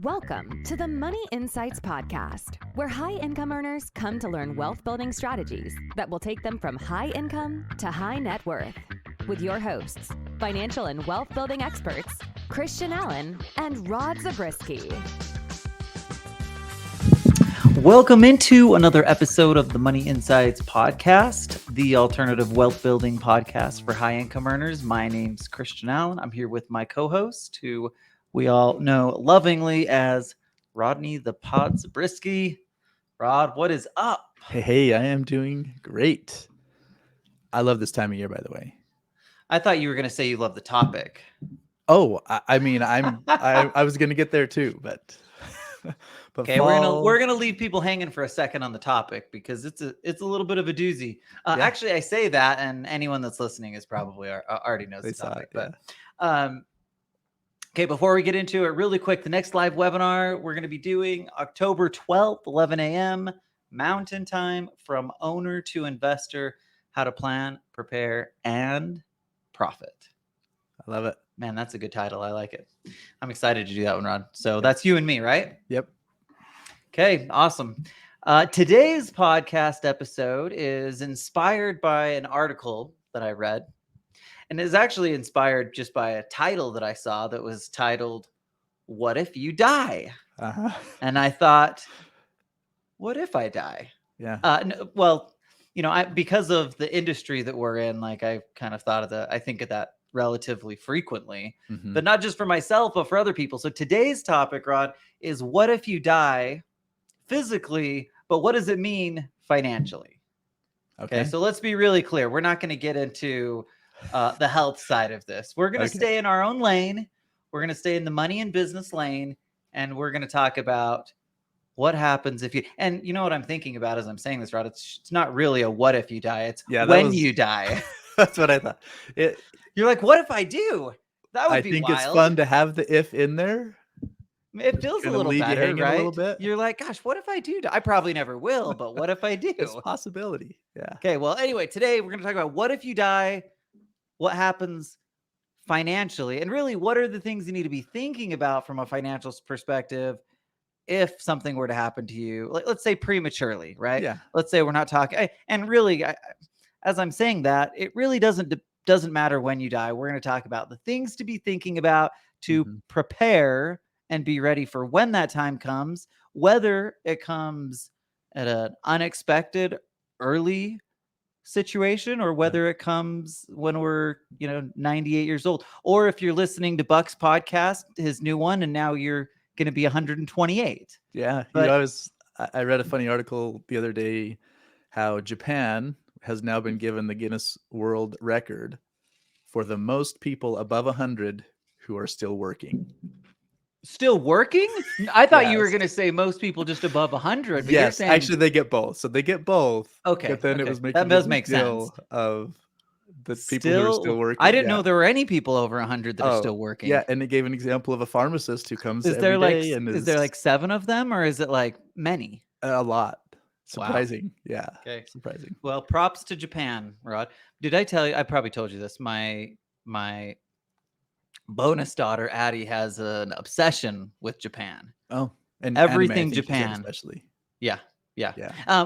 Welcome to the Money Insights Podcast, where high-income earners come to learn wealth-building strategies that will take them from high income to high net worth. With your hosts, financial and wealth-building experts, Christian Allen and Rod Zabriskie. Welcome into another episode of the Money Insights Podcast, the alternative wealth-building podcast for high-income earners. My name's Christian Allen. I'm here with my co-host, who we all know lovingly as Rodney the Pod Zabriskie. Rod, what is up? Hey, I am doing great. I love this time of year, by the way. I thought you were going to say you love the topic. Oh, I mean, I was going to get there too, but okay, we're gonna leave people hanging for a second on the topic because it's a little bit of a doozy. Actually, I say that, and anyone that's listening is probably already knows the topic. Okay, before we get into it, really quick, the next live webinar we're going to be doing October 12th, 11 a.m. Mountain Time, from owner to investor, how to plan, prepare, and profit. I love it. Man, that's a good title. I like it. I'm excited to do that one, Rod. So that's you and me, right? Yep. Okay, awesome. Today's podcast episode is inspired by an article that I read. And is actually inspired just by a title that I saw that was titled, "What If You Die?" And I thought, what if I die? Yeah. Well, because of the industry that we're in, like I kind of thought of I think of that relatively frequently, but not just for myself, but for other people. So today's topic, Rod, is what if you die physically, but what does it mean financially? Okay. So let's be really clear. We're not going to get into the health side of this. We're going to stay in our own lane. We're going to stay in the money and business lane. And we're going to talk about what happens if you, and you know what I'm thinking about as I'm saying this, Rod, it's not really a what if you die. It's when you die. That's what I thought. You're like, what if I do? That would be wild. I think it's fun to have the if in there. It feels a little better, right? A little bit. You're like, gosh, what if I do? I probably never will, but what if I do? It's a possibility. Yeah. Okay. Well, anyway, today we're going to talk about what if you die, what happens financially, and really what are the things you need to be thinking about from a financial perspective if something were to happen to you, let's say prematurely, right? Yeah. Let's say we're not talking, and really, as I'm saying that, it really doesn't matter when you die. We're going to talk about the things to be thinking about to prepare and be ready for when that time comes, whether it comes at an unexpected early situation or whether it comes when we're 98 years old, or if you're listening to Buck's podcast, his new one, and now you're going to be 128. Yeah. But I read a funny article the other day how Japan has now been given the Guinness World Record for the most people above 100 who are still working. Still working? I thought you were going to say most people just above 100. But yes, you're saying... actually they get both. So they get both. Okay. But then it was making that does make sense of the people who are still working. I didn't know there were any people over 100 that are still working. Yeah, and it gave an example of a pharmacist who comes is there like 7 of them, or is it like many? A lot. Surprising. Wow. Yeah. Okay. Surprising. Well, props to Japan, Rod. Did I tell you? I probably told you this. My bonus daughter Addie has an obsession with Japan. Oh, and everything anime, Japan, especially. Yeah.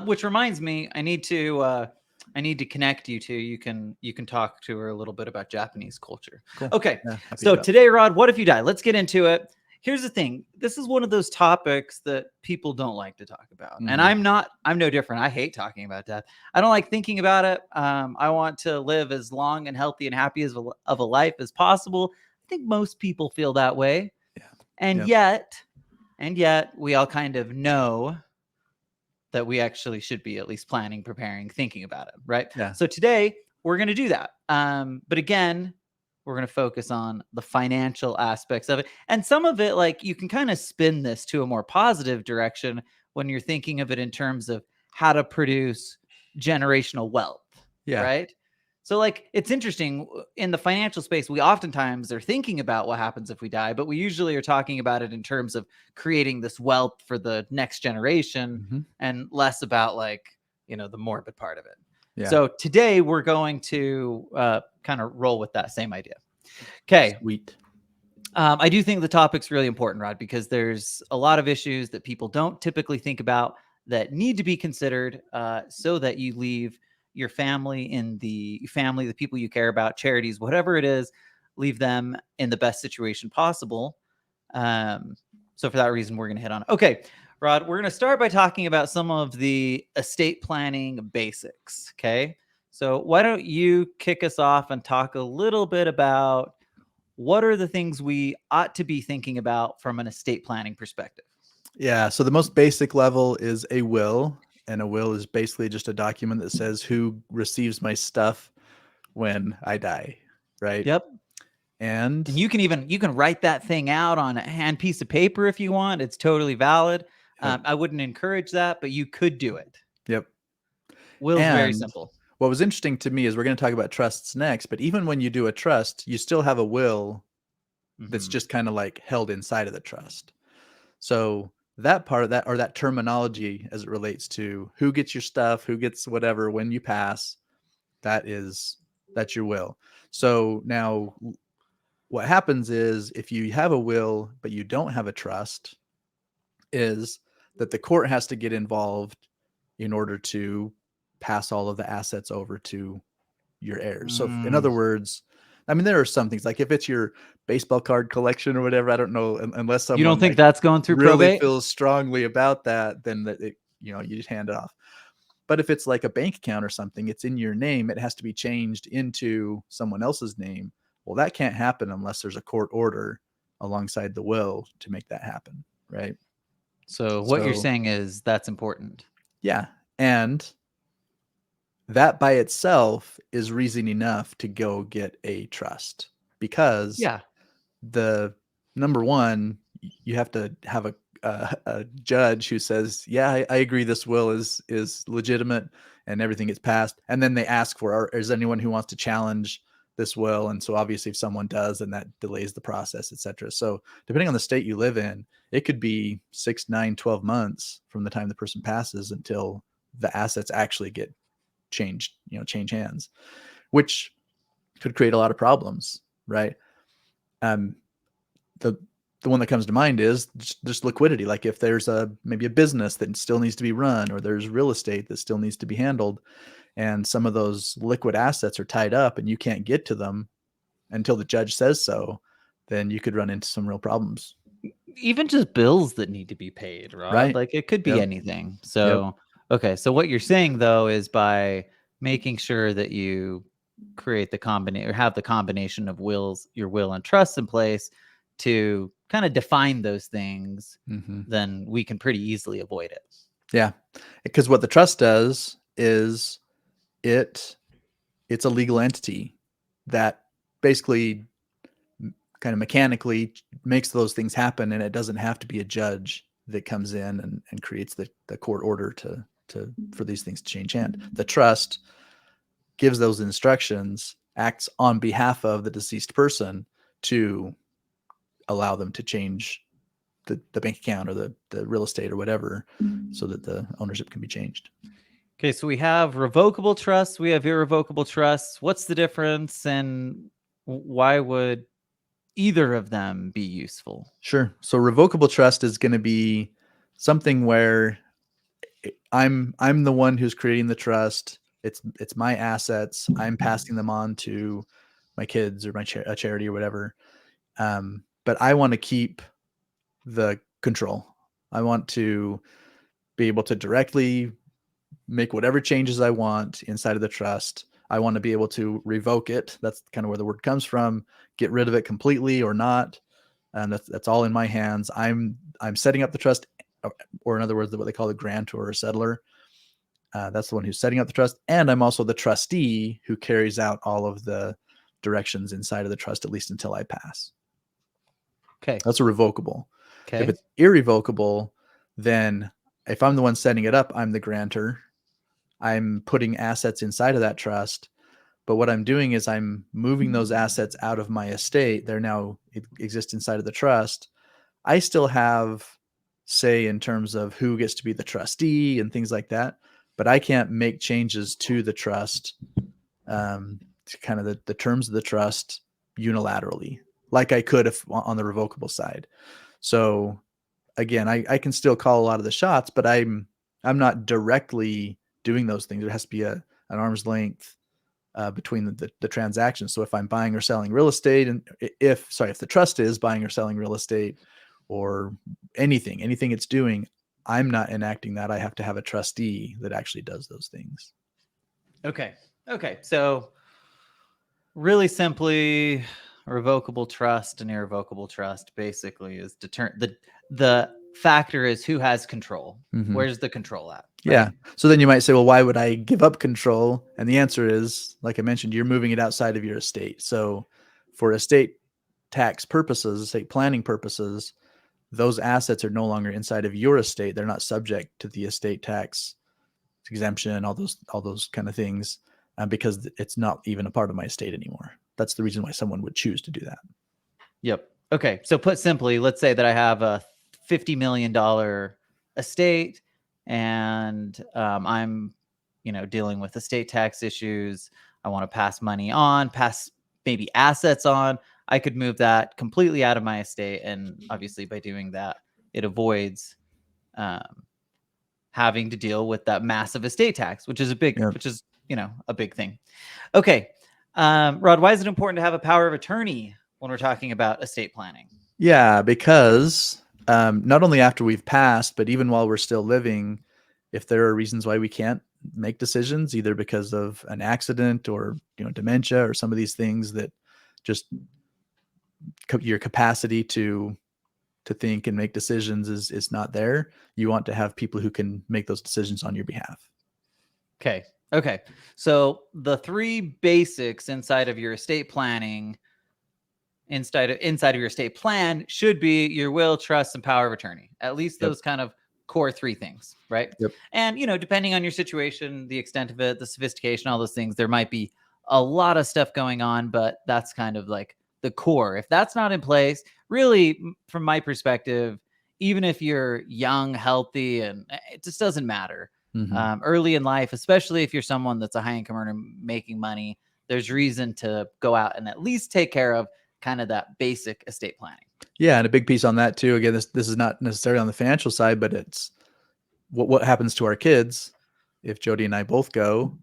Which reminds me, I need to connect you to. You can talk to her a little bit about Japanese culture. Cool. Okay. Yeah, so today, Rod, what if you die? Let's get into it. Here's the thing. This is one of those topics that people don't like to talk about. And I'm no different. I hate talking about death. I don't like thinking about it. I want to live as long and healthy and happy of a life as possible. I think most people feel that way. Yeah. And yet we all kind of know that we actually should be at least planning, preparing, thinking about it. Right. Yeah. So today we're going to do that. But again, we're going to focus on the financial aspects of it. And some of it, like, you can kind of spin this to a more positive direction when you're thinking of it in terms of how to produce generational wealth. Yeah. Right. So, like, it's interesting in the financial space, we oftentimes are thinking about what happens if we die, but we usually are talking about it in terms of creating this wealth for the next generation and less about, like, the morbid part of it. Yeah. So today we're going to kind of roll with that same idea. Okay. Sweet. I do think the topic's really important, Rod, because there's a lot of issues that people don't typically think about that need to be considered so that you leave your family the people you care about, charities, whatever it is, leave them in the best situation possible. So for that reason, we're going to hit on it. Okay, Rod, we're going to start by talking about some of the estate planning basics. Okay, so why don't you kick us off and talk a little bit about what are the things we ought to be thinking about from an estate planning perspective? Yeah. So the most basic level is a will. And a will is basically just a document that says who receives my stuff when I die. Right. Yep. And you can write that thing out on a hand piece of paper if you want. It's totally valid. Yep. I wouldn't encourage that, but you could do it. Yep. Will's very simple. What was interesting to me is we're going to talk about trusts next, but even when you do a trust, you still have a will that's just kind of like held inside of the trust. So that part of that, or that terminology as it relates to who gets your stuff, who gets whatever when you pass, that's your will. So now what happens is if you have a will but you don't have a trust, is that the court has to get involved in order to pass all of the assets over to your heirs. So in other words, I mean, there are some things like if it's your baseball card collection or whatever, I don't know, unless someone you don't think that's going through really probate? feels strongly about that, then you just hand it off. But if it's like a bank account or something, it's in your name, it has to be changed into someone else's name. Well, that can't happen unless there's a court order alongside the will to make that happen, right? So what you're saying is that's important. Yeah. And that by itself is reason enough to go get a trust, because the number one, you have to have a judge who says, yeah, I agree this will is legitimate and everything gets passed. And then they ask for, is anyone who wants to challenge this will? And so obviously if someone does, then that delays the process, etc. So depending on the state you live in, it could be 6, 9, 12 months from the time the person passes until the assets actually get changed, change hands, which could create a lot of problems, right? The one that comes to mind is just liquidity. Like if there's maybe a business that still needs to be run, or there's real estate that still needs to be handled, and some of those liquid assets are tied up and you can't get to them until the judge says so, then you could run into some real problems. Even just bills that need to be paid, Rod. Right. Like it could be anything. So, okay. So what you're saying though, is by making sure that you create the combination or have the combination of your will and trust in place to kind of define those things, then we can pretty easily avoid it. Yeah. Because what the trust does is it's a legal entity that basically kind of mechanically makes those things happen, and it doesn't have to be a judge that comes in and creates the court order for these things to change hand. The trust gives those instructions, acts on behalf of the deceased person to allow them to change the bank account or the real estate or whatever, so that the ownership can be changed. Okay, so we have revocable trusts, we have irrevocable trusts. What's the difference, and why would either of them be useful? Sure. So revocable trust is going to be something where I'm the one who's creating the trust. It's my assets. I'm passing them on to my kids or a charity or whatever. But I want to keep the control. I want to be able to directly make whatever changes I want inside of the trust. I want to be able to revoke it. That's kind of where the word comes from. Get rid of it completely or not. And that's all in my hands. I'm setting up the trust, or in other words, what they call the grantor or settler. That's the one who's setting up the trust. And I'm also the trustee who carries out all of the directions inside of the trust, at least until I pass. Okay. That's a revocable. Okay. If it's irrevocable, then if I'm the one setting it up, I'm the grantor. I'm putting assets inside of that trust. But what I'm doing is I'm moving those assets out of my estate. They're now exist inside of the trust. I still have say in terms of who gets to be the trustee and things like that, but I can't make changes to the trust, to kind of the terms of the trust unilaterally. like I could if on the revocable side. So again, I can still call a lot of the shots, but I'm not directly doing those things. There has to be an arm's length between the transactions. So if I'm buying or selling real estate, and if the trust is buying or selling real estate or anything it's doing, I'm not enacting that. I have to have a trustee that actually does those things. Okay. So really simply, revocable trust and irrevocable trust basically is the factor is who has control. Mm-hmm. Where's the control at? Right? Yeah. So then you might say, well, why would I give up control? And the answer is, like I mentioned, you're moving it outside of your estate. So for estate tax purposes, estate planning purposes, those assets are no longer inside of your estate. They're not subject to the estate tax exemption, all those kind of things, because it's not even a part of my estate anymore. That's the reason why someone would choose to do that. Yep. Okay. So put simply, let's say that I have a $50 million estate and I'm, dealing with estate tax issues. I want to pass money on, pass maybe assets on. I could move that completely out of my estate. And obviously by doing that, it avoids having to deal with that massive estate tax, which is a big thing. Okay. Rod, why is it important to have a power of attorney when we're talking about estate planning? Yeah, because not only after we've passed, but even while we're still living, if there are reasons why we can't make decisions, either because of an accident or dementia or some of these things that just your capacity to think and make decisions is not there, you want to have people who can make those decisions on your behalf. Okay. So the three basics inside of your estate planning, inside of your estate plan, should be your will, trust, and power of attorney. At least those kind of core three things, right? Yep. And depending on your situation, the extent of it, the sophistication, all those things, there might be a lot of stuff going on, but that's kind of like the core. If that's not in place, really, from my perspective, even if you're young, healthy, and it just doesn't matter. Mm-hmm. Early in life, especially if you're someone that's a high income earner making money, there's reason to go out and at least take care of kind of that basic estate planning. Yeah, and a big piece on that too. Again, this is not necessarily on the financial side, but it's what happens to our kids if Jody and I both go.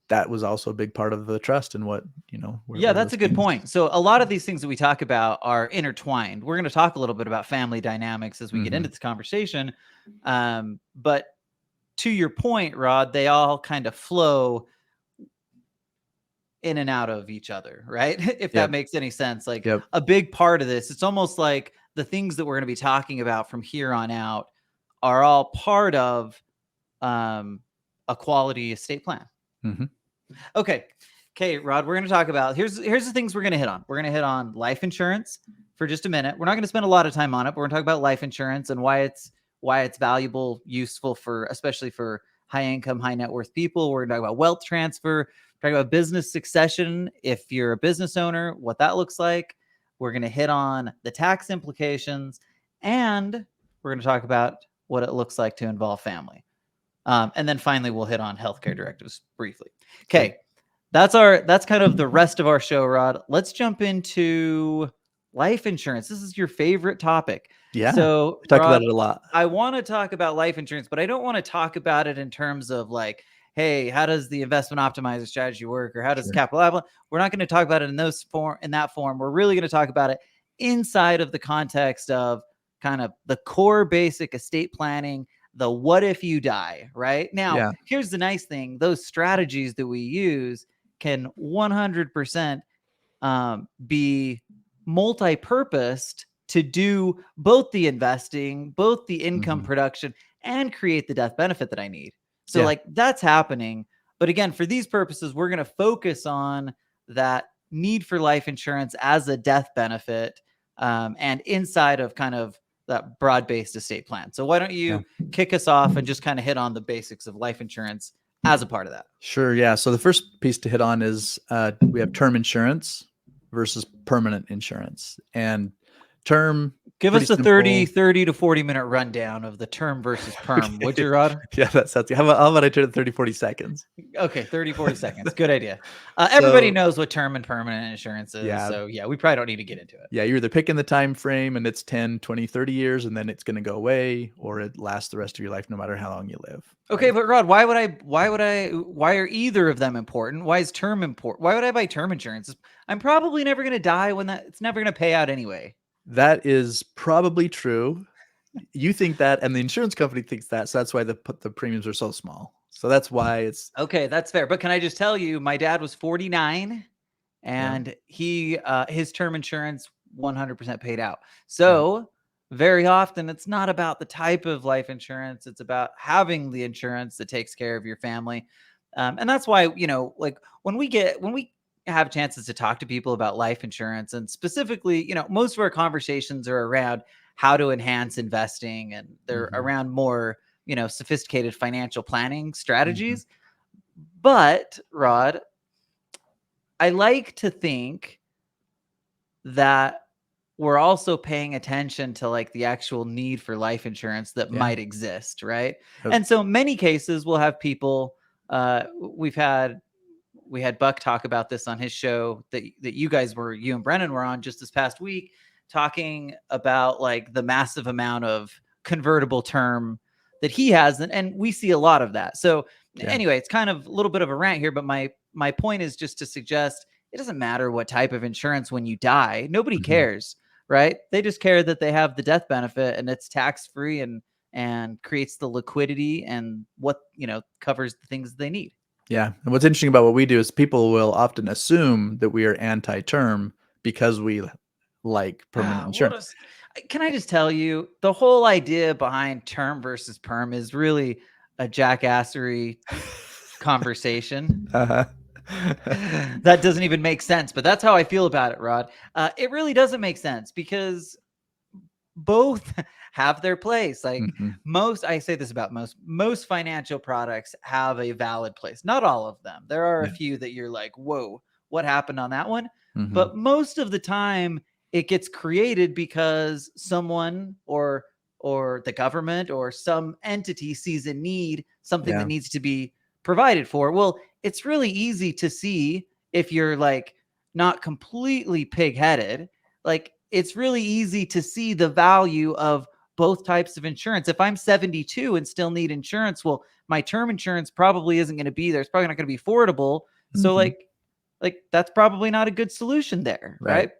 That was also a big part of the trust and what, that's a good point. So a lot of these things that we talk about are intertwined. We're going to talk a little bit about family dynamics as we get into this conversation. But to your point, Rod, they all kind of flow in and out of each other, right? If that makes any sense. Like a big part of this, it's almost like the things that we're going to be talking about from here on out are all part of a quality estate plan. Mm-hmm. Okay, Rod, we're going to talk about, here's the things we're going to hit on. We're going to hit on life insurance for just a minute. We're not going to spend a lot of time on it, but we're going to talk about life insurance and why it's valuable, useful especially for high income, high net worth people. We're going to talk about wealth transfer, talk about business succession. If you're a business owner, what that looks like. We're going to hit on the tax implications, and we're going to talk about what it looks like to involve family. And then finally, we'll hit on healthcare directives briefly. Okay. That's kind of the rest of our show, Rod. Let's jump into life insurance. This is your favorite topic. Yeah. So we talk about it a lot. I want to talk about life insurance, but I don't want to talk about it in terms of like, hey, how does the investment optimizer strategy work? Or how does capital? We're not going to talk about it in that form. We're really going to talk about it inside of the context of kind of the core basic estate planning, the what if you die, right? Now, here's the nice thing. Those strategies that we use can 100% be multi-purposed to do both the investing, both the income production, and create the death benefit that I need. So like that's happening. But again, for these purposes, we're going to focus on that need for life insurance as a death benefit and inside of kind of that broad-based estate plan. So why don't you kick us off and just kind of hit on the basics of life insurance as a part of that? Sure. Yeah. So the first piece to hit on is we have term insurance versus permanent insurance. And term Give us a 30 to 40 minute rundown of the term versus perm, would you, Rod? Yeah, that sounds good. How about I turn it 30, 40 seconds? Okay, 30, 40 seconds. Good idea. Everybody knows what term and permanent insurance is. Yeah. So yeah, we probably don't need to get into it. Yeah, you're either picking the time frame and it's 10, 20, 30 years and then it's going to go away, or it lasts the rest of your life no matter how long you live. Okay, but Rod, why are either of them important? Why is term important? Why would I buy term insurance? I'm probably never going to die it's never going to pay out anyway. That is probably true. You think that, and the insurance company thinks that, so that's why the premiums are so small. So that's why it's okay. That's fair. But can I just tell you, my dad was 49, and he his term insurance 100% paid out. So very often, it's not about the type of life insurance; it's about having the insurance that takes care of your family. And that's why, like when we have chances to talk to people about life insurance, and specifically, most of our conversations are around how to enhance investing, and they're around more, sophisticated financial planning strategies. But Rod, I like to think that we're also paying attention to like the actual need for life insurance that might exist, right? And so many cases we'll have people, we had Buck talk about this on his show that you and Brennan were on just this past week, talking about like the massive amount of convertible term that he has. And we see a lot of that. So anyway, it's kind of a little bit of a rant here, but my point is just to suggest it doesn't matter what type of insurance when you die. Nobody cares, right? They just care that they have the death benefit and it's tax-free and creates the liquidity and what, covers the things they need. Yeah. And what's interesting about what we do is people will often assume that we are anti-term because we like permanent insurance. Can I just tell you, the whole idea behind term versus perm is really a jackassery conversation. That doesn't even make sense, but that's how I feel about it, Rod. It really doesn't make sense because both have their place. Like I say this about most financial products have a valid place. Not all of them. There are a few that you're like, whoa, what happened on that one? But most of the time it gets created because someone or the government or some entity sees a need, something that needs to be provided for. Well, it's really easy to see if you're like not completely pig-headed. Like it's really easy to see the value of both types of insurance. If I'm 72 and still need insurance, well, my term insurance probably isn't going to be there. It's probably not going to be affordable. So like that's probably not a good solution there. Right.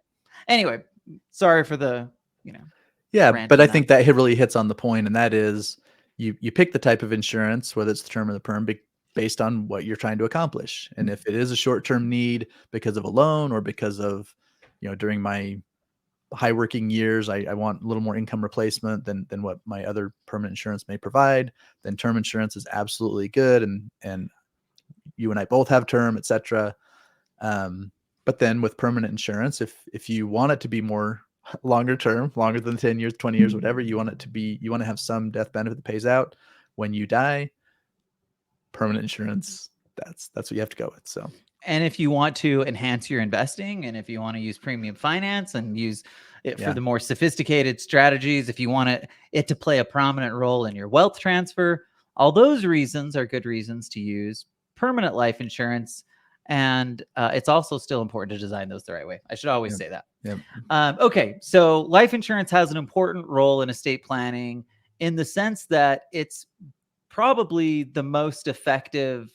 Anyway, sorry for the, Yeah, but I think that really hits on the point, and that is you pick the type of insurance, whether it's the term or the perm, based on what you're trying to accomplish. And if it is a short-term need because of a loan or because of, during my high working years, I want a little more income replacement than what my other permanent insurance may provide, then term insurance is absolutely good. And you and I both have term, et cetera. But then with permanent insurance, if you want it to be more longer term, longer than 10 years, 20 years, whatever, you want to have some death benefit that pays out when you die, permanent insurance, that's what you have to go with. So, and if you want to enhance your investing, and if you want to use premium finance and use it for the more sophisticated strategies, if you want it to play a prominent role in your wealth transfer, all those reasons are good reasons to use permanent life insurance. And it's also still important to design those the right way. I should always say that. Okay, so life insurance has an important role in estate planning in the sense that it's probably the most effective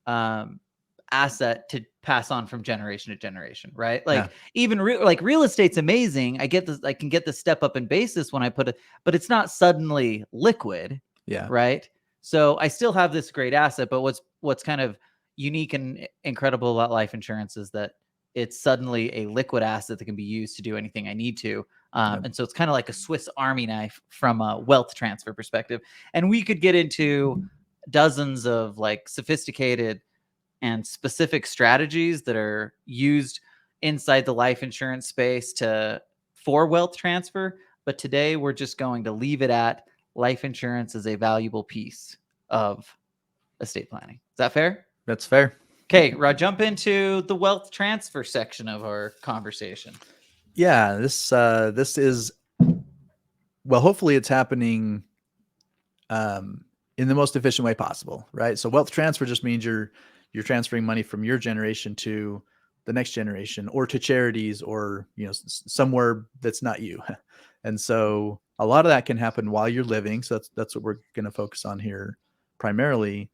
asset to pass on from generation to generation, right? Like even real estate's amazing. I can get the step up in basis when I put it, but it's not suddenly liquid. Right. So I still have this great asset, but what's kind of unique and incredible about life insurance is that it's suddenly a liquid asset that can be used to do anything I need to. And so it's kind of like a Swiss Army knife from a wealth transfer perspective. And we could get into dozens of like sophisticated and specific strategies that are used inside the life insurance space for wealth transfer. But today we're just going to leave it at life insurance is a valuable piece of estate planning. Is that fair? That's fair. Okay, Rod, jump into the wealth transfer section of our conversation. Yeah, this is Well, hopefully it's happening in the most efficient way possible, right? So wealth transfer just means you're transferring money from your generation to the next generation, or to charities, or somewhere that's not you. And so a lot of that can happen while you're living. So that's what we're going to focus on here primarily,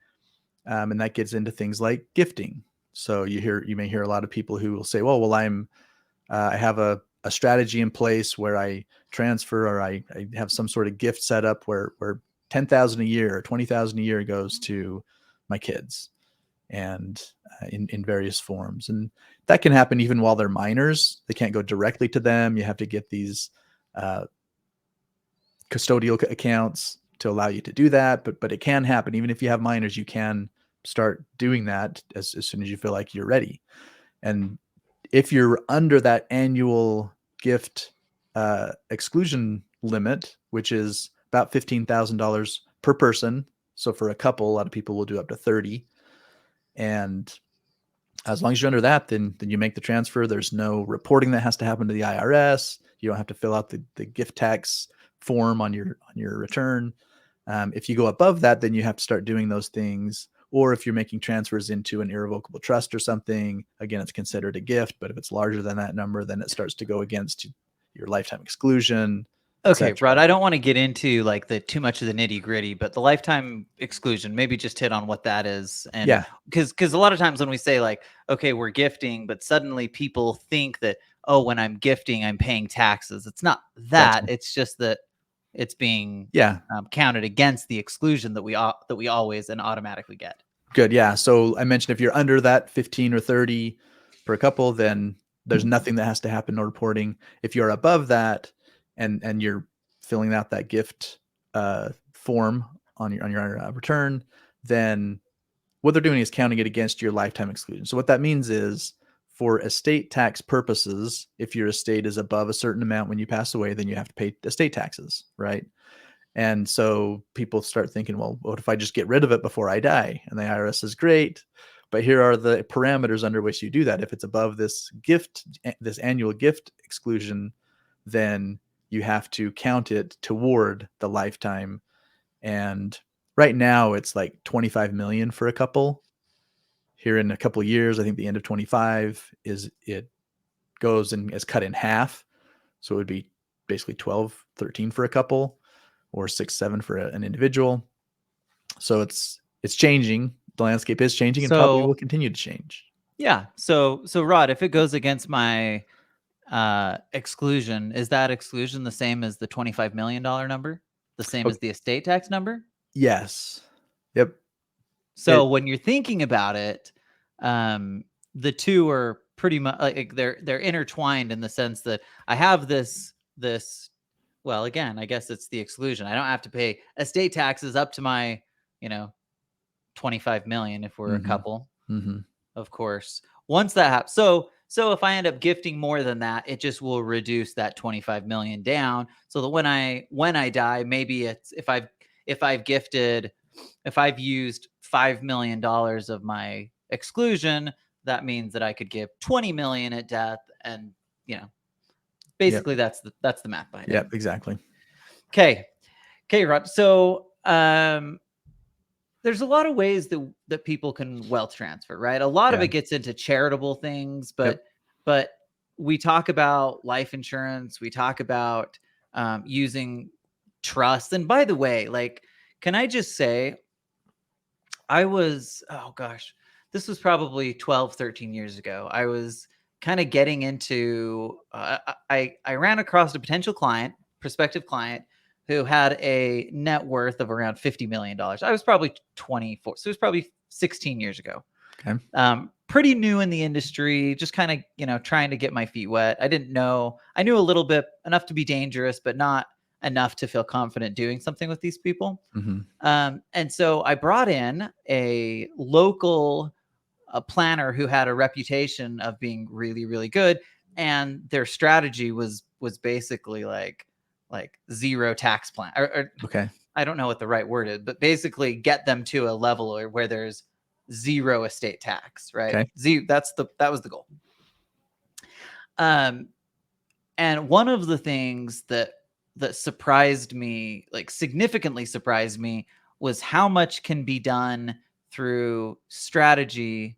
and that gets into things like gifting. So you may hear a lot of people who will say, well, I have a strategy in place where I transfer, or I have some sort of gift set up where 10,000 a year or 20,000 a year goes to my kids, and in various forms. And that can happen even while they're minors. They can't go directly to them. You have to get these custodial accounts to allow you to do that. But it can happen. Even if you have minors, you can start doing that as soon as you feel like you're ready. And if you're under that annual gift exclusion limit, which is about $15,000 per person. So for a couple, a lot of people will do up to 30. And as long as you're under that, then you make the transfer. There's no reporting that has to happen to the IRS. You don't have to fill out the gift tax form on your return. If you go above that, then you have to start doing those things. Or if you're making transfers into an irrevocable trust or something, again, it's considered a gift. But if it's larger than that number, then it starts to go against your lifetime exclusion. Okay, Rod, I don't want to get into like too much of the nitty gritty, but the lifetime exclusion, maybe just hit on what that is. And yeah, because a lot of times when we say like, okay, we're gifting, but suddenly people think that, oh, when I'm gifting, I'm paying taxes. It's not that. Gotcha. It's just that it's being counted against the exclusion that we always and automatically get. Good. Yeah. So I mentioned if you're under that 15 or 30 per couple, then there's nothing that has to happen, no reporting. If you're above that and you're filling out that gift form on your return, then what they're doing is counting it against your lifetime exclusion. So what that means is, for estate tax purposes, if your estate is above a certain amount when you pass away, then you have to pay estate taxes, right? And so people start thinking, well, what if I just get rid of it before I die? And the IRS is great, but here are the parameters under which you do that. If it's above this annual gift exclusion, then you have to count it toward the lifetime. And right now it's like 25 million for a couple. Here in a couple of years, I think the end of 25 it goes and is cut in half. So it would be basically 12, 13 for a couple, or 6, 7 for an individual. So it's changing. The landscape is changing, and probably will continue to change. Yeah. So Rod, if it goes against my exclusion, is that exclusion the same as the $25 million number? The same as the estate tax number? Yes. Yep. So when you're thinking about it, the two are pretty much like they're intertwined in the sense that I have this. Well, again, I guess it's the exclusion. I don't have to pay estate taxes up to my, 25 million if we're a couple, of course. Once that happens, so if I end up gifting more than that, it just will reduce that 25 million down, so that when I die, maybe it's if I've used $5 million of my exclusion, that means that I could give 20 million at death, and basically that's the math behind it. Yep, exactly. Okay, Rod. So there's a lot of ways that people can wealth transfer, right? A lot of it gets into charitable things, but we talk about life insurance. We talk about using trust. And by the way, like, can I just say, this was probably 12, 13 years ago. I was kind of getting into, I ran across a prospective client who had a net worth of around $50 million. I was probably 24. So it was probably 16 years ago. Okay. Pretty new in the industry, just kind of, trying to get my feet wet. I knew a little bit, enough to be dangerous, but not enough to feel confident doing something with these people. And so I brought in a local planner who had a reputation of being really, really good. And their strategy was basically like zero tax plan, or okay. I don't know what the right word is, but basically get them to a level where there's zero estate tax, right? Okay. That was the goal. And one of the things that that surprised me, like significantly surprised me, was how much can be done through strategy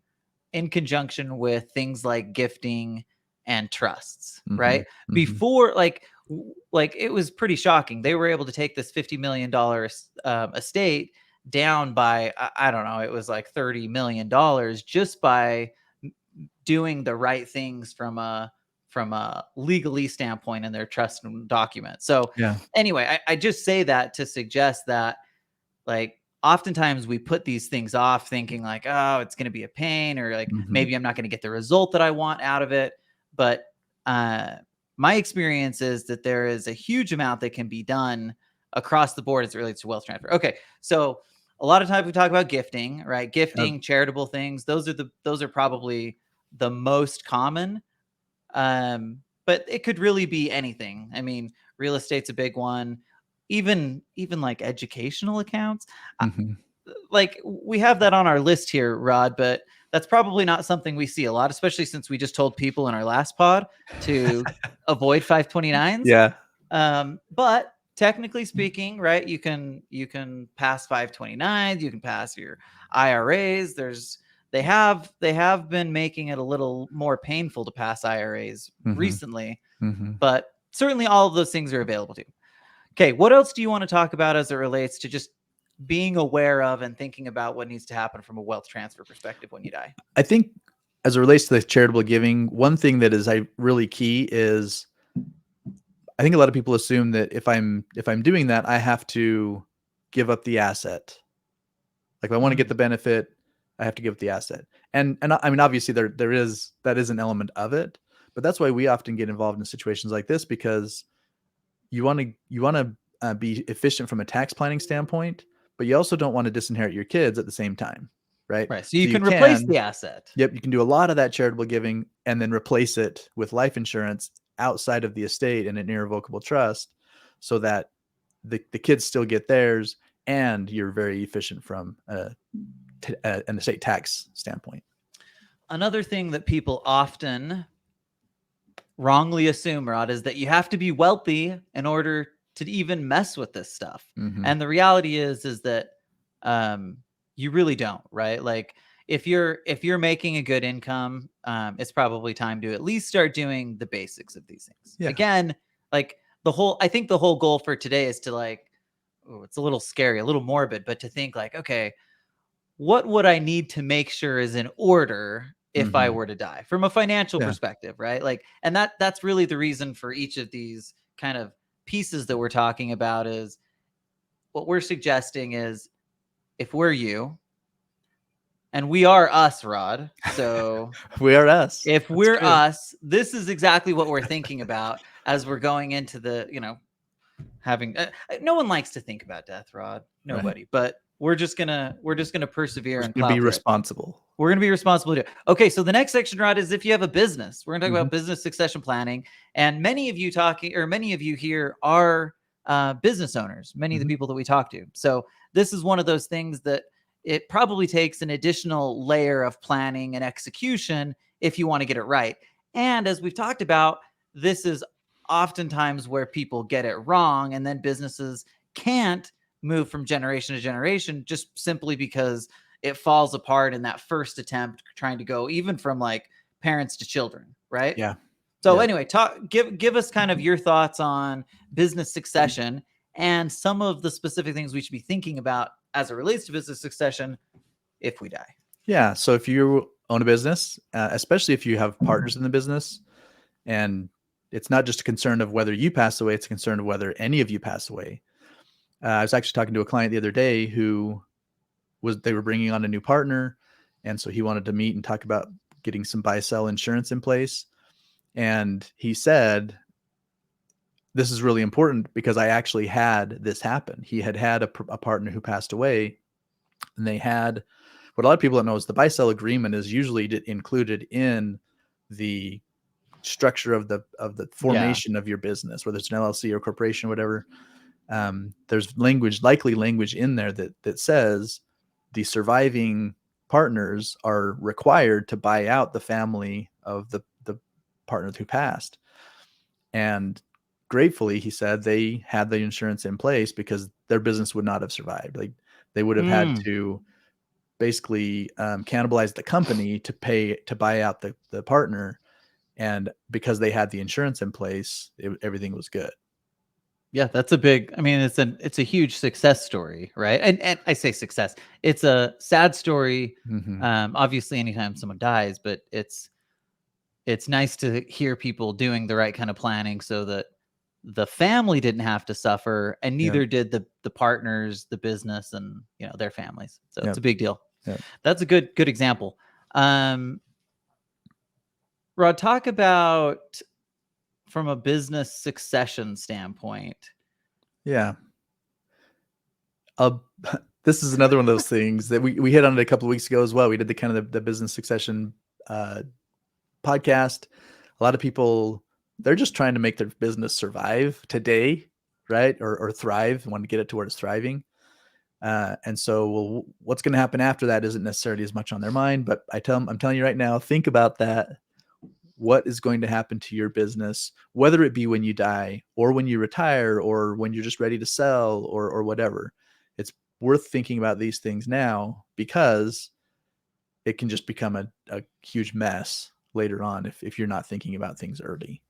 in conjunction with things like gifting and trusts, right? Before, like it was pretty shocking. They were able to take this $50 million estate down by, I don't know, it was like $30 million just by doing the right things from a legalese standpoint in their trust document. So anyway, I just say that to suggest that, like, oftentimes we put these things off thinking like, oh, it's going to be a pain, or like maybe I'm not going to get the result that I want out of it. But my experience is that there is a huge amount that can be done across the board as it relates to wealth transfer. Okay, so a lot of times we talk about gifting, right? Gifting, charitable things. Those are probably the most common. But it could really be anything. I mean, real estate's a big one. Even like educational accounts. Like we have that on our list here, Rod, but that's probably not something we see a lot, especially since we just told people in our last pod to avoid 529s. Yeah. But technically speaking, right, you can pass 529s, you can pass your IRAs. They have been making it a little more painful to pass IRAs recently, but certainly all of those things are available to you. Okay, what else do you want to talk about as it relates to just being aware of and thinking about what needs to happen from a wealth transfer perspective when you die? I think as it relates to the charitable giving, one thing that is really key is, I think a lot of people assume that if I'm doing that, I have to give up the asset. Like if I want to get the benefit, I have to give up the asset. And I mean, obviously that is an element of it, but that's why we often get involved in situations like this, because you want to be efficient from a tax planning standpoint, but you also don't want to disinherit your kids at the same time, right? Right. So you can replace the asset. Yep. You can do a lot of that charitable giving and then replace it with life insurance outside of the estate in an irrevocable trust, so that the kids still get theirs and you're very efficient from an estate tax standpoint. Another thing that people often wrongly assume, Rod, is that you have to be wealthy in order to even mess with this stuff. And the reality is that you really don't, right? Like if you're making a good income, it's probably time to at least start doing the basics of these things. Yeah. Again, like I think the whole goal for today is to like, it's a little scary, a little morbid, but to think like, okay, what would I need to make sure is in order if I were to die from a financial perspective, right? Like, and that's really the reason for each of these kind of pieces that we're talking about. Is what we're suggesting is, if we're you, and we are us, Rod. So we are us. If we're us, this is exactly what we're thinking about as we're going into the, having, no one likes to think about death, Rod. Nobody, but we're just gonna persevere and be responsible. We're gonna be responsible to. Okay, so the next section, Rod, is if you have a business. We're gonna talk about business succession planning, and many of you here are business owners. Many of the people that we talk to. So this is one of those things that it probably takes an additional layer of planning and execution if you want to get it right. And as we've talked about, this is oftentimes where people get it wrong, and then businesses can't move from generation to generation just simply because it falls apart in that first attempt, trying to go even from like parents to children, right? Yeah. So anyway, give us kind of your thoughts on business succession and some of the specific things we should be thinking about as it relates to business succession if we die. Yeah. So if you own a business, especially if you have partners in the business, and it's not just a concern of whether you pass away, it's a concern of whether any of you pass away. I was actually talking to a client the other day they were bringing on a new partner. And so he wanted to meet and talk about getting some BuySell Insurance in place. And he said, this is really important because I actually had this happen. He had a partner who passed away, and they had, what a lot of people don't know is the buy-sell agreement is usually included in the structure of the formation of your business, whether it's an LLC or corporation, whatever. There's likely language in there that says the surviving partners are required to buy out the family of the partner who passed. And gratefully, he said, they had the insurance in place because their business would not have survived. Like they would have had to basically cannibalize the company to buy out the partner. And because they had the insurance in place, everything was good. Yeah, that's a big, I mean, it's a huge success story, right? And I say success, it's a sad story. Obviously anytime someone dies, but it's nice to hear people doing the right kind of planning so that the family didn't have to suffer, and neither did the partners, the business, and their families. So it's a big deal. That's a good example. Rod, talk about from a business succession standpoint. Yeah. This is another one of those things that we hit on it a couple of weeks ago as well. We did the kind of the business succession podcast. A lot of people, they're just trying to make their business survive today, right? Or thrive, want to get it to where it's thriving. And so, what's going to happen after that isn't necessarily as much on their mind, but I'm telling you right now, think about that. What is going to happen to your business, whether it be when you die or when you retire or when you're just ready to sell or whatever. It's worth thinking about these things now because it can just become a huge mess later on if you're not thinking about things early.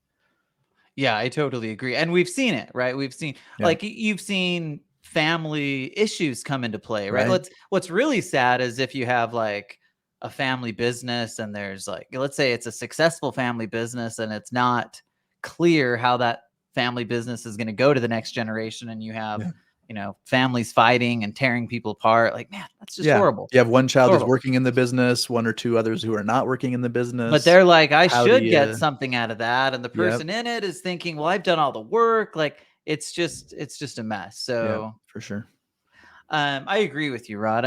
Yeah, I totally agree. And we've seen it, right? We've seen like you've seen family issues come into play, right? What's really sad is if you have like a family business and there's like, let's say it's a successful family business and it's not clear how that family business is going to go to the next generation, and you have families fighting and tearing people apart. Like, man, that's just horrible. You have one child who's working in the business, one or two others who are not working in the business, but they're like, I should get something out of that, and the person in it is thinking, well, I've done all the work. Like it's just a mess. So for sure. I agree with you, Rod.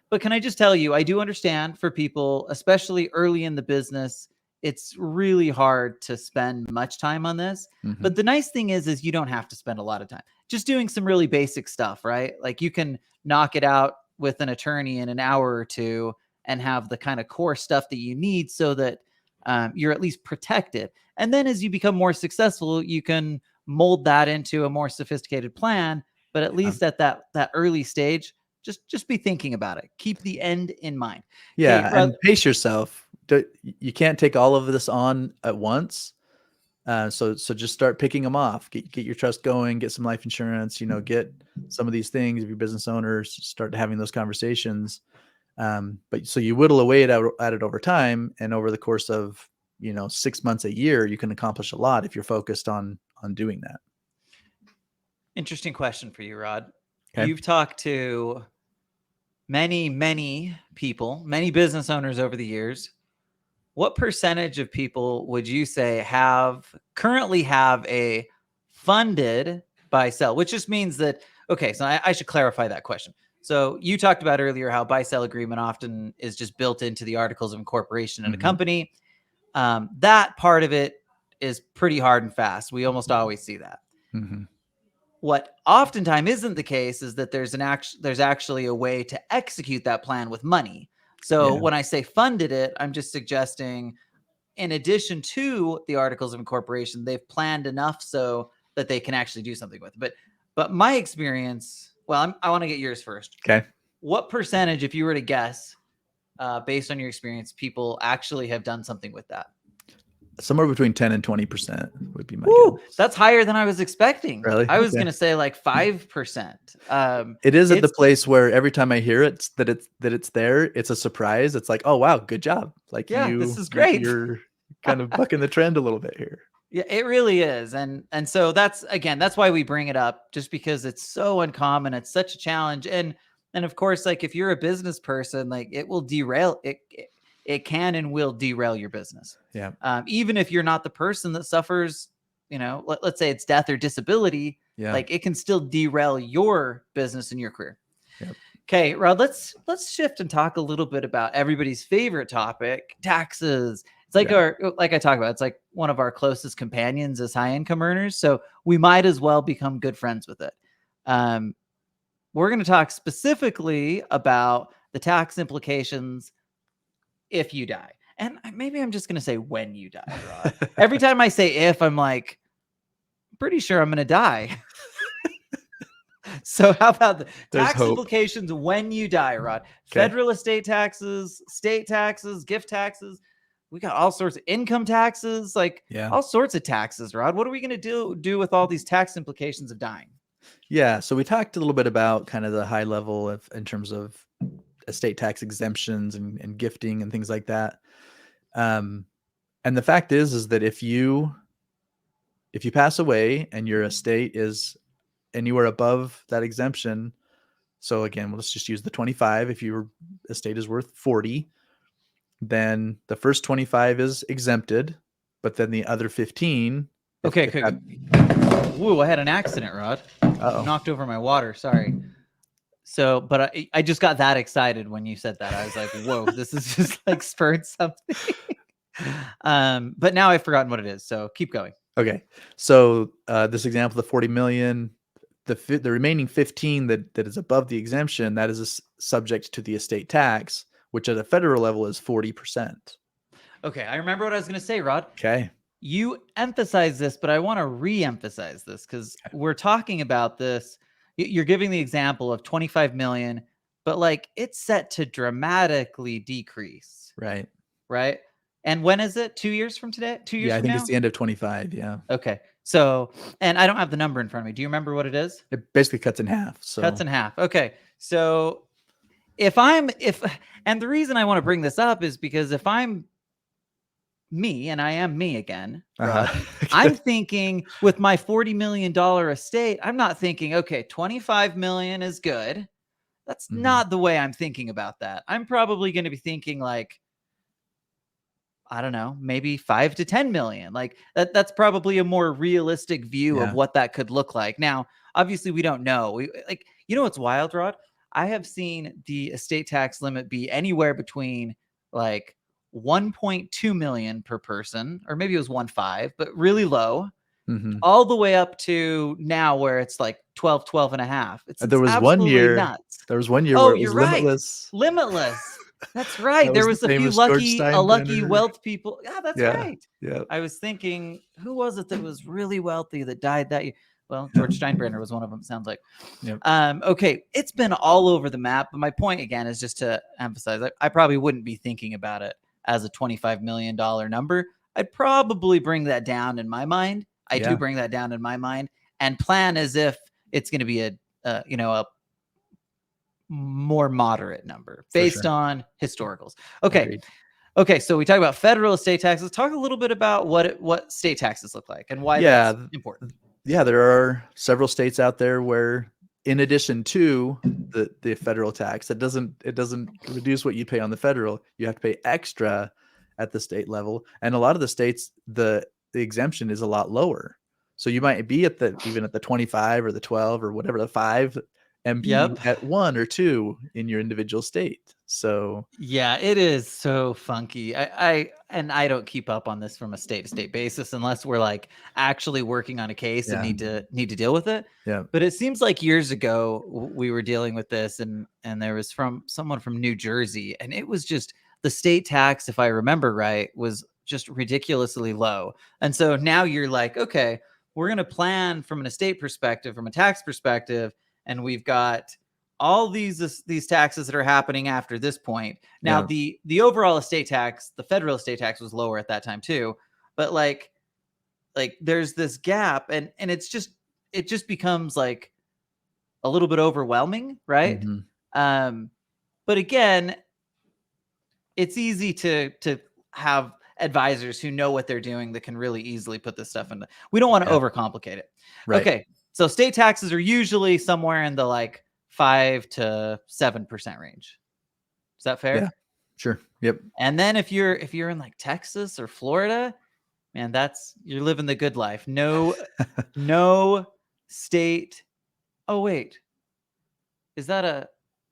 But can I just tell you, I do understand for people, especially early in the business, it's really hard to spend much time on this. But the nice thing is you don't have to spend a lot of time just doing some really basic stuff, right? Like you can knock it out with an attorney in an hour or two and have the kind of core stuff that you need so that you're at least protected. And then as you become more successful, you can mold that into a more sophisticated plan. But at least at that early stage, just be thinking about it. Keep the end in mind. Yeah, and pace yourself. You can't take all of this on at once. So just start picking them off. Get your trust going. Get some life insurance. Get some of these things. If you're business owners, start having those conversations. But so you whittle away at it over time, and over the course of 6 months, a year, you can accomplish a lot if you're focused on doing that. Interesting question for you, Rod. Okay. You've talked to many people, many business owners over the years. What percentage of people would you say currently have a funded buy-sell, which just means that, okay, so I should clarify that question. So you talked about earlier how buy-sell agreement often is just built into the articles of incorporation in a company. That part of it is pretty hard and fast. We almost always see that. What oftentimes isn't the case is that there's actually a way to execute that plan with money. So when I say funded it, I'm just suggesting in addition to the articles of incorporation, they've planned enough so that they can actually do something with it. But my experience, I want to get yours first. Okay. What percentage, if you were to guess, based on your experience, people actually have done something with that? Somewhere between 10 and 20% would be my guess. That's higher than I was expecting. Really? I was going to say like 5%. It is at the place where every time I hear it, that it's there, it's a surprise. It's like, oh, wow, good job. Like this is great. You're kind of bucking the trend a little bit here. Yeah, it really is. And so that's why we bring it up, just because it's so uncommon. It's such a challenge. And of course, like if you're a business person, like it will derail it. It can and will derail your business. Yeah. Even if you're not the person that suffers, let's say it's death or disability, like it can still derail your business and your career. Yep. Okay, Rod, let's shift and talk a little bit about everybody's favorite topic, taxes. It's like like I talk about, it's like one of our closest companions as high income earners. So we might as well become good friends with it. We're going to talk specifically about the tax implications if you die. And maybe I'm just going to say when you die, Rod. Every time I say if, I'm like, pretty sure I'm going to die. So how about the tax hope. implications when you die, Rod? Okay. Federal estate taxes, state taxes, gift taxes. We got all sorts of income taxes, like all sorts of taxes, Rod. What are we going to do with all these tax implications of dying? Yeah. So we talked a little bit about kind of the high level in terms of estate tax exemptions and gifting and things like that. And the fact is that if you pass away and your estate is anywhere above that exemption, so again, let's just use the 25. If your estate is worth 40, then the first 25 is exempted, but then the other 15. Okay. Whoa, I had an accident, Rod. Knocked over my water. Sorry. So, but I just got that excited when you said that. I was like, whoa, this is just like spurred something. But now I've forgotten what it is. So keep going. Okay. So this example, the 40 million, the remaining 15 that is above the exemption, that is subject to the estate tax, which at a federal level is 40%. Okay. I remember what I was going to say, Rod. Okay. You emphasize this, but I want to re-emphasize this because we're talking about this. You're giving the example of 25 million, but like it's set to dramatically decrease. Right. Right. And when is it? 2 years from today? 2 years I from think now? it's the end of 25. Yeah. Okay. So, and I don't have the number in front of me. Do you remember what it is? It basically cuts in half. So cuts in half. Okay. So and the reason I want to bring this up is because if I'm me, and I am me again, I'm thinking with my $40 million estate, I'm not thinking, okay, 25 million is good. That's not the way I'm thinking about that. I'm probably going to be thinking like, I don't know, maybe 5 to 10 million. Like that's probably a more realistic view of what that could look like. Now, obviously we don't know. What's wild, Rod? I have seen the estate tax limit be anywhere between like 1.2 million per person, or maybe it was 1.5, but really low, all the way up to now where it's like 12 and a half. It's there was absolutely one year nuts. There was 1 year where it was right. limitless. That's right. There was a few lucky wealth people. Yeah, that's right. Yeah. I was thinking, who was it that was really wealthy that died that year? Well, George Steinbrenner was one of them, sounds like. Yep. Okay, it's been all over the map, but my point again is just to emphasize, I probably wouldn't be thinking about it as a $25 million number. I'd probably bring that down in my mind. I do bring that down in my mind and plan as if it's going to be a more moderate number based on historicals. Okay. Agreed. Okay. So we talk about federal estate taxes. Talk a little bit about what state taxes look like and why that's important. Yeah. There are several states out there where, in addition to the federal tax, it doesn't reduce what you pay on the federal. You have to pay extra at the state level. And a lot of the states, the exemption is a lot lower. So you might be even at the 25 or the 12 or whatever, the 5, and be at 1 or 2 in your individual state. So yeah, it is so funky. I don't keep up on this from a state to state basis unless we're like actually working on a case and need to deal with it. Yeah. But it seems like years ago we were dealing with this and there was someone from New Jersey, and it was just the state tax, if I remember right, was just ridiculously low. And so now you're like, okay, we're going to plan from an estate perspective, from a tax perspective, and we've got all these taxes that are happening after this point. Now, the overall estate tax, the federal estate tax was lower at that time too, but like there's this gap, and it just becomes like a little bit overwhelming, right? But again, it's easy to have advisors who know what they're doing that can really easily put this stuff in. We don't want to overcomplicate it. Right. Okay. So state taxes are usually somewhere in the like 5 to 7% range. Is that fair? Yeah, sure. Yep. And then if you're in like Texas or Florida, man, you're living the good life. No state. Oh, wait. Is that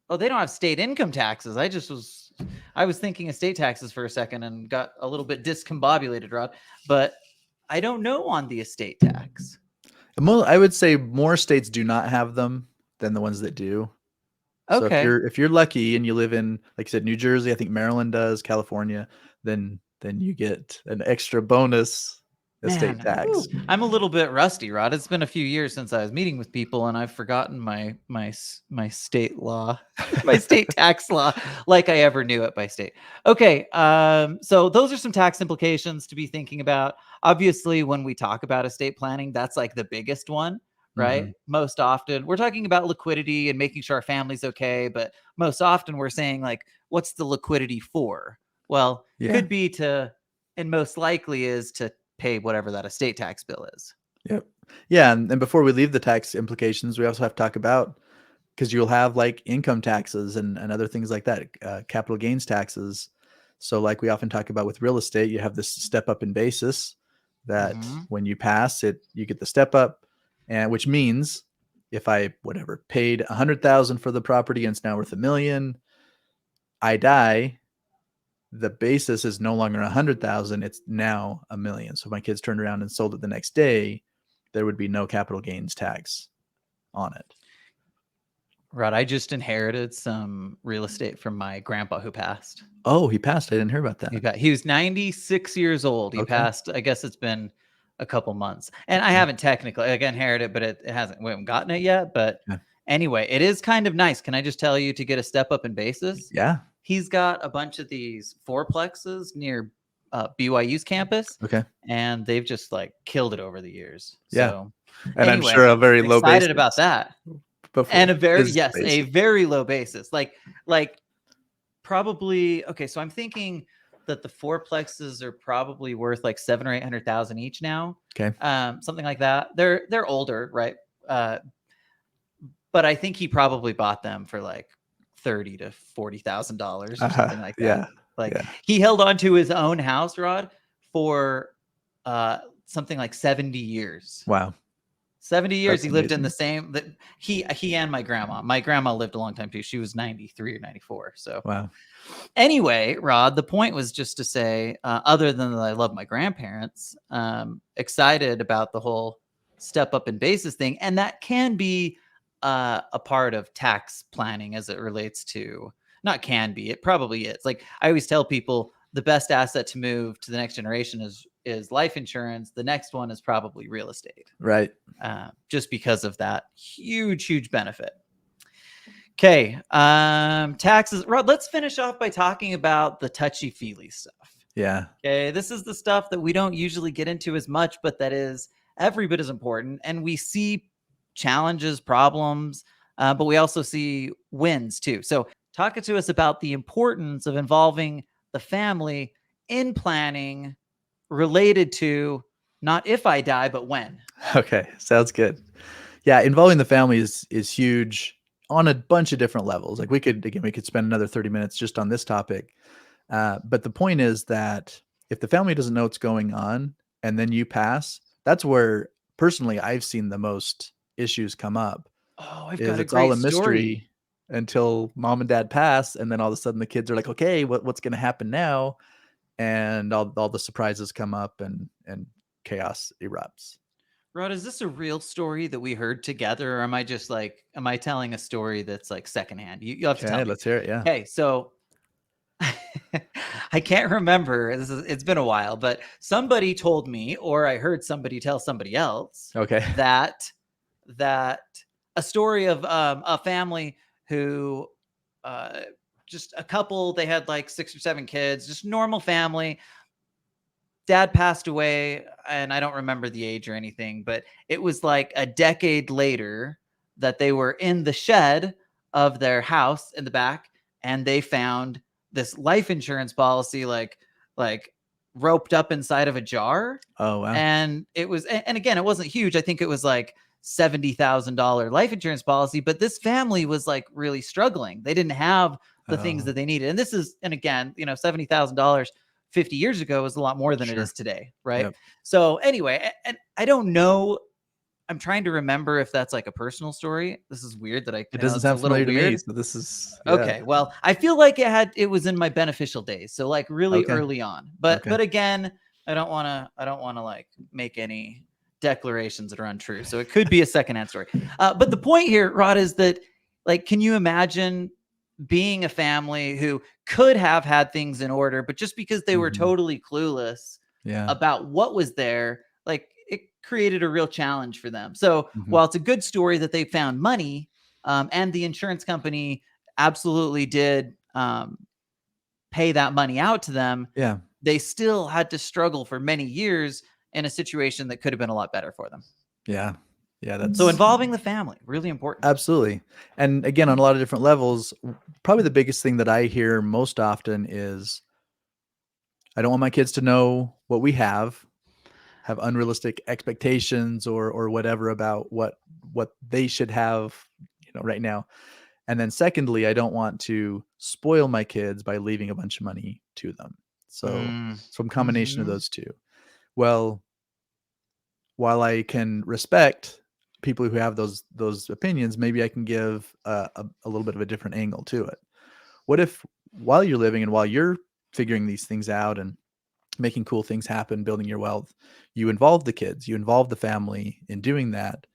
they don't have state income taxes. I was thinking of state taxes for a second and got a little bit discombobulated, Rod, but I don't know on the estate tax. I would say more states do not have them than the ones that do. Okay. So if you're lucky and you live in, like I said, New Jersey, I think Maryland does, California, then you get an extra bonus estate tax. I'm a little bit rusty, Rod. It's been a few years since I was meeting with people, and I've forgotten my state law, my state tax law, like I ever knew it by state. Okay, so those are some tax implications to be thinking about. Obviously, when we talk about estate planning, that's like the biggest one, right? Most often, we're talking about liquidity and making sure our family's okay, but most often we're saying like, what's the liquidity for? Well, could be to, and most likely is to pay whatever that estate tax bill is. Yep. Yeah. And before we leave the tax implications, we also have to talk about, because you'll have like income taxes and other things like that, capital gains taxes. So like we often talk about with real estate, you have this step up in basis that when you pass it, you get the step up, and which means if I paid 100,000 for the property and it's now worth $1 million, I die, the basis is no longer 100,000. It's now $1 million. So if my kids turned around and sold it the next day, there would be no capital gains tax on it. Rod, I just inherited some real estate from my grandpa who passed. Oh, he passed. I didn't hear about that. He was 96 years old. He passed. I guess it's been a couple months, and I haven't technically inherited, but we haven't gotten it yet. But anyway, it is kind of nice. Can I just tell you to get a step up in basis? Yeah. He's got a bunch of these fourplexes near BYU's campus. Okay. And they've just like killed it over the years. Yeah. So, and anyway, I'm sure a very low basis. Excited about that. And a very low basis. Like probably, okay, so I'm thinking that the fourplexes are probably worth like 700,000 or 800,000 each now. Okay. Something like that. They're older, right? But I think he probably bought them for like $30,000 to $40,000 or something like that. He held on to his own house, Rod, for something like 70 years. Wow. 70 years. That's he lived amazing. In the same that he and my grandma lived a long time too. She was 93 or 94. So wow. Anyway, Rod, the point was just to say, other than that I love my grandparents, excited about the whole step up in basis thing. And that can be a part of tax planning as it relates to, not can be, it probably is. Like I always tell people, the best asset to move to the next generation is life insurance. The next one is probably real estate. Right. Just because of that huge benefit. Okay. Taxes. Rod, let's finish off by talking about the touchy-feely stuff. Yeah. Okay. This is the stuff that we don't usually get into as much, but that is every bit as important. And we see challenges, problems, but we also see wins too. So talk to us about the importance of involving the family in planning related to not if I die, but when. Okay. Sounds good. Yeah. Involving the family is huge on a bunch of different levels. Like we could spend another 30 minutes just on this topic. But the point is that if the family doesn't know what's going on and then you pass, that's where personally I've seen the most issues come up. Oh, I've got a it's all a mystery story. Until mom and dad pass, and then all of a sudden the kids are like, okay, what's going to happen now? And all the surprises come up and chaos erupts. Rod, is this a real story that we heard together, or am I telling a story that's like secondhand? You have to tell me. Let's hear it. Yeah. Okay, so I can't remember. It's been a while, but somebody told me, or I heard somebody tell somebody else. Okay. That a story of a family who just a couple, they had like 6 or 7 kids, just normal family. Dad passed away, and I don't remember the age or anything, but it was like a decade later that they were in the shed of their house in the back, and they found this life insurance policy like roped up inside of a jar. Oh, wow. And it was, and again, it wasn't huge. I think it was like $70,000 life insurance policy, but this family was like really struggling. They didn't have the things that they needed. And again, $70,000 50 years ago was a lot more than it is today. Right. Yep. So anyway, and I don't know, I'm trying to remember if that's like a personal story. This is weird that it doesn't sound familiar to me, so this is okay. Well, I feel like it was in my beneficial days. So like really early on, but again, I don't want to like make any declarations that are untrue. So it could be a secondhand story. But the point here, Rod, is that like, can you imagine being a family who could have had things in order, but just because they were totally clueless about what was there, like it created a real challenge for them. So while it's a good story that they found money, and the insurance company absolutely did pay that money out to them, they still had to struggle for many years in a situation that could have been a lot better for them. Yeah. That's so involving the family, really important. Absolutely. And again, on a lot of different levels, probably the biggest thing that I hear most often is, I don't want my kids to know what we have unrealistic expectations or whatever about what they should have, right now. And then secondly, I don't want to spoil my kids by leaving a bunch of money to them. So some combination of those two. Well, while I can respect people who have those opinions, maybe I can give a little bit of a different angle to it. What if while you're living and while you're figuring these things out and making cool things happen, building your wealth, you involve the kids, you involve the family in doing that,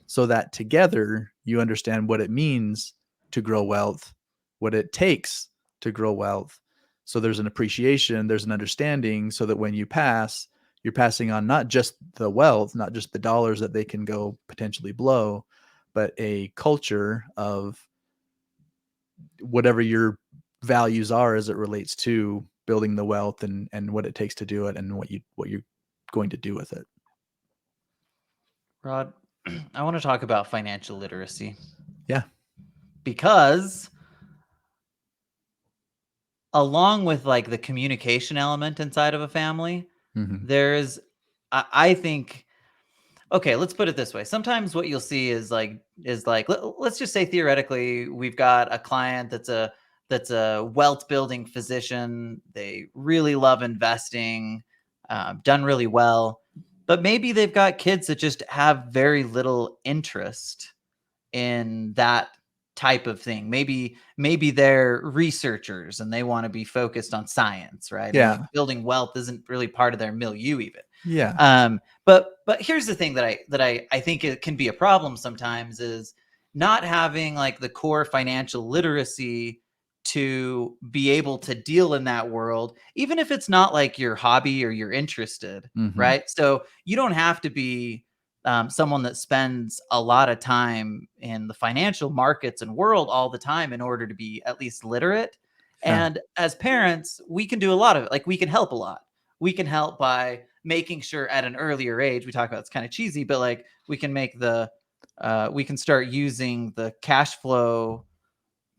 so that together you understand what it means to grow wealth, what it takes to grow wealth. So there's an appreciation, there's an understanding, so that when you pass, you're passing on not just the wealth, not just the dollars that they can go potentially blow, but a culture of whatever your values are as it relates to building the wealth and what it takes to do it and what you're going to do with it. Rod, I want to talk about financial literacy. Yeah. Because along with like the communication element inside of a family, there's, I think, okay, let's put it this way. Sometimes what you'll see is like, let's just say theoretically, we've got a client that's a wealth building physician. They really love investing, done really well, but maybe they've got kids that just have very little interest in that type of thing. Maybe they're researchers and they want to be focused on science, right? Yeah. And like building wealth isn't really part of their milieu even. Yeah. But here's the thing that I think it can be a problem sometimes is not having like the core financial literacy to be able to deal in that world, even if it's not like your hobby or you're interested, right? So you don't have to be someone that spends a lot of time in the financial markets and world all the time in order to be at least literate. And as parents, we can do a lot of it. Like we can help a lot. We can help by making sure at an earlier age, we talk about it's kind of cheesy, but like we can make we can start using the cash flow.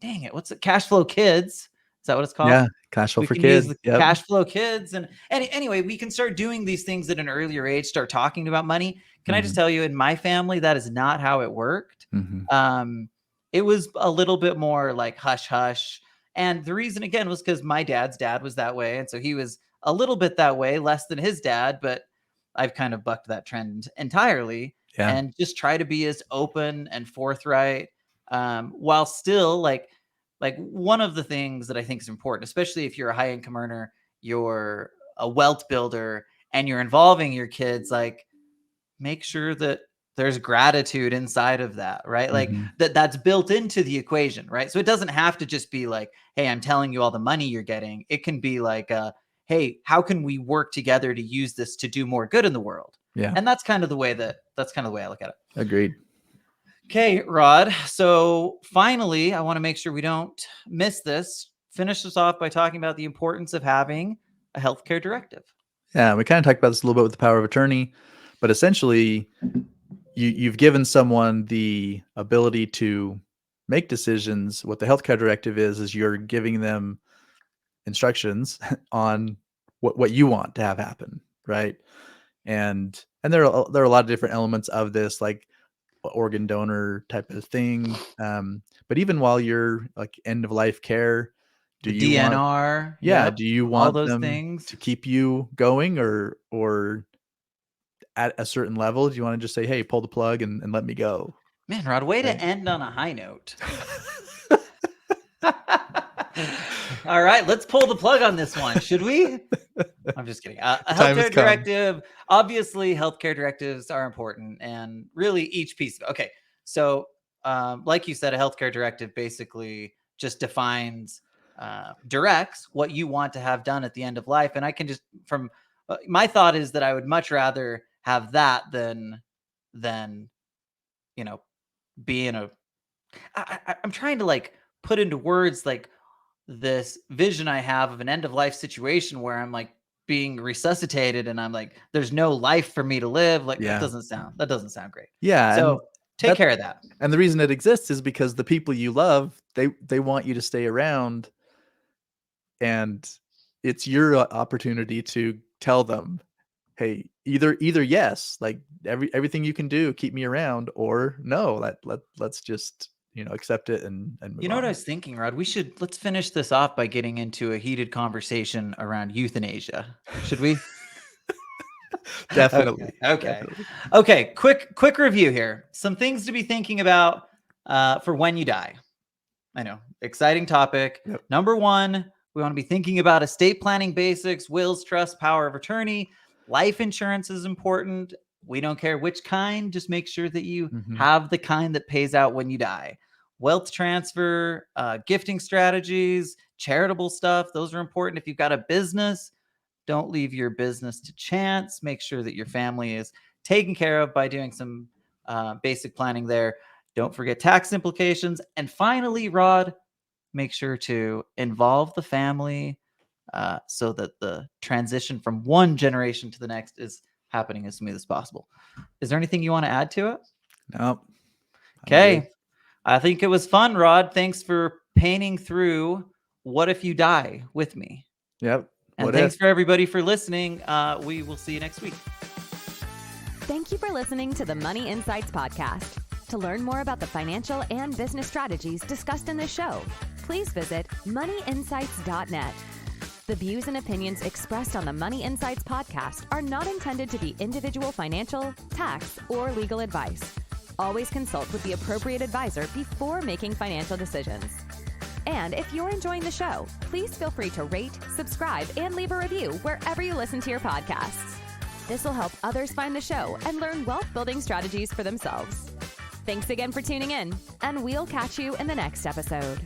Dang it. What's it? Cash flow kids. Is that what it's called? Yeah. Cash flow We for can kids. use the cash flow kids. And anyway, we can start doing these things at an earlier age, start talking about money. Can I just tell you, in my family, that is not how it worked. It was a little bit more like hush hush. And the reason, again, was because my dad's dad was that way. And so he was a little bit that way, less than his dad. But I've kind of bucked that trend entirely and just try to be as open and forthright, while still like one of the things that I think is important, especially if you're a high income earner, you're a wealth builder and you're involving your kids, like make sure that there's gratitude inside of that, right? Like that's built into the equation, right? So it doesn't have to just be like, hey, I'm telling you all the money you're getting. It can be like, hey, how can we work together to use this to do more good in the world? Yeah. And that's kind of the way I look at it. Agreed. Okay, Rod. So finally, I want to make sure we don't miss this. Finish this off by talking about the importance of having a healthcare directive. Yeah, we kind of talked about this a little bit with the power of attorney, but essentially you've given someone the ability to make decisions. What the healthcare directive is you're giving them instructions on what you want to have happen, right? And there are a lot of different elements of this, like organ donor type of thing. But even while you're like end of life care, do you DNR? Do you want all those them things to keep you going, or at a certain level, do you want to just say, hey, pull the plug and let me go? Man, Rod, way to end on a high note. All right, let's pull the plug on this one. Should we? I'm just kidding. A healthcare directive, obviously healthcare directives are important, and really each piece. Okay. So like you said, a healthcare directive basically just defines, directs what you want to have done at the end of life. And I can just, from my thought is that I would much rather have that than be in a. I'm trying to like put into words like this vision I have of an end of life situation where I'm like being resuscitated and I'm like, there's no life for me to live. Like that doesn't sound great. Yeah. So take care of that. And the reason it exists is because the people you love, they want you to stay around, and it's your opportunity to tell them, hey, either yes, like everything you can do, keep me around, or no, let's just accept it and move You know on. what I was thinking, Rod? Let's finish this off by getting into a heated conversation around euthanasia. Should we? Definitely. Okay. Quick review here. Some things to be thinking about for when you die. I know, exciting topic. Yep. Number 1, we want to be thinking about estate planning basics, wills, trust, power of attorney. Life insurance is important. We don't care which kind. Just make sure that you have the kind that pays out when you die. Wealth transfer, gifting strategies, charitable stuff. Those are important. If you've got a business, don't leave your business to chance. Make sure that your family is taken care of by doing some basic planning there. Don't forget tax implications. And finally, Rod, make sure to involve the family so that the transition from one generation to the next is happening as smooth as possible. Is there anything you want to add to it? No. Okay. I think it was fun, Rod. Thanks for painting through What If You Die with me. Yep. And thanks for everybody for listening. We will see you next week. Thank you for listening to the Money Insights Podcast. To learn more about the financial and business strategies discussed in this show, please visit moneyinsights.net. The views and opinions expressed on the Money Insights Podcast are not intended to be individual financial, tax, or legal advice. Always consult with the appropriate advisor before making financial decisions. And if you're enjoying the show, please feel free to rate, subscribe, and leave a review wherever you listen to your podcasts. This will help others find the show and learn wealth-building strategies for themselves. Thanks again for tuning in, and we'll catch you in the next episode.